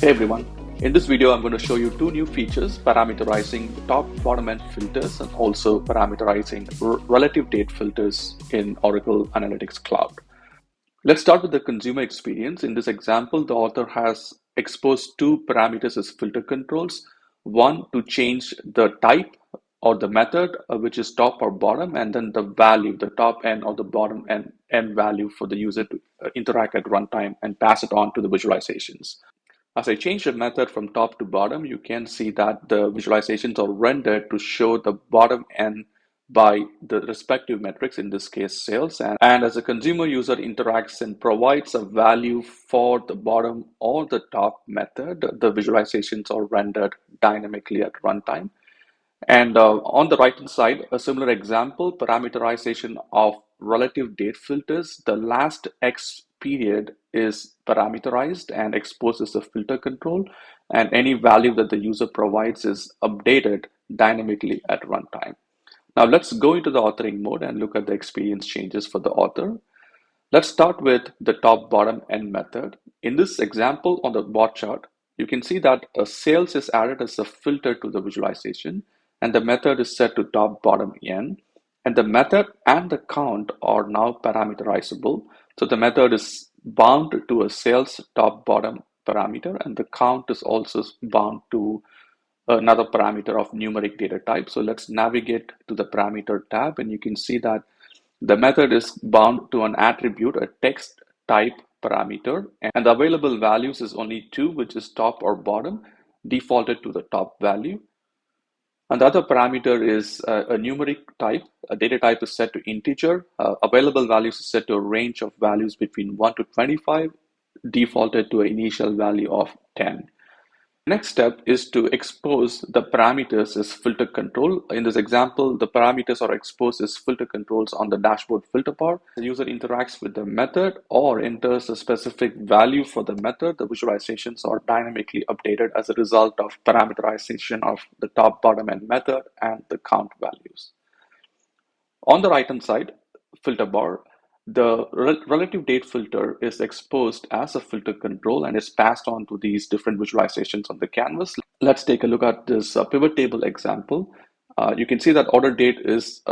Hey everyone, in this video I'm going to show you two new features, parameterizing top, bottom end filters and also parameterizing relative date filters in Oracle Analytics Cloud. Let's start with the consumer experience. In this example, the author has exposed two parameters as filter controls. One to change the type or the method, which is top or bottom, and then the value, the top end or the bottom end value for the user to interact at runtime and pass it on to the visualizations. As I change the method from top to bottom, you can see that the visualizations are rendered to show the bottom end by the respective metrics, in this case sales. And as a consumer user interacts and provides a value for the bottom or the top method, the visualizations are rendered dynamically at runtime. And on the right hand side, a similar example, parameterization of relative date filters. The last X period is parameterized and exposes a filter control, and any value that the user provides is updated dynamically at runtime. Now let's go into the authoring mode and look at the experience changes for the author. Let's start with the top bottom end method. In this example on the bar chart, you can see that a sales is added as a filter to the visualization, and the method is set to top bottom end, and the method and the count are now parameterizable. So the method is bound to a sales top bottom parameter, and the count is also bound to another parameter of numeric data type. So let's navigate to the parameter tab, and you can see that the method is bound to an attribute, a text type parameter, and the available values is only two, which is top or bottom, defaulted to the top value. And the other parameter is a numeric type. A data type is set to integer. Available values is set to a range of values between 1 to 25, defaulted to an initial value of 10. Next step is to expose the parameters as filter control. In this example, the parameters are exposed as filter controls on the dashboard filter bar. The user interacts with the method or enters a specific value for the method. The visualizations are dynamically updated as a result of parameterization of the top, bottom, and method and the count values. On the right-hand side filter bar, the relative date filter is exposed as a filter control and is passed on to these different visualizations on the canvas. Let's take a look at this pivot table example. You can see that order date is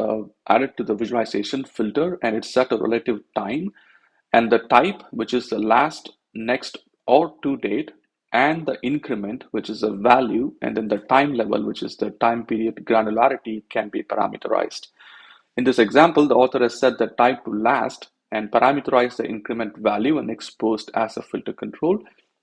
added to the visualization filter, and it's set a relative time, and the type, which is the last, next, or to date, and the increment, which is a value, and then the time level, which is the time period granularity, can be parameterized. In this example, the author has set the type to last and parameterized the increment value and exposed as a filter control.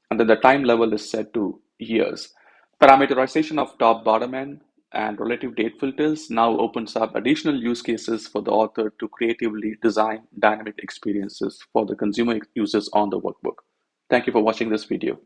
And then the time level is set to years. Parameterization of top, bottom end, and relative date filters now opens up additional use cases for the author to creatively design dynamic experiences for the consumer users on the workbook. Thank you for watching this video.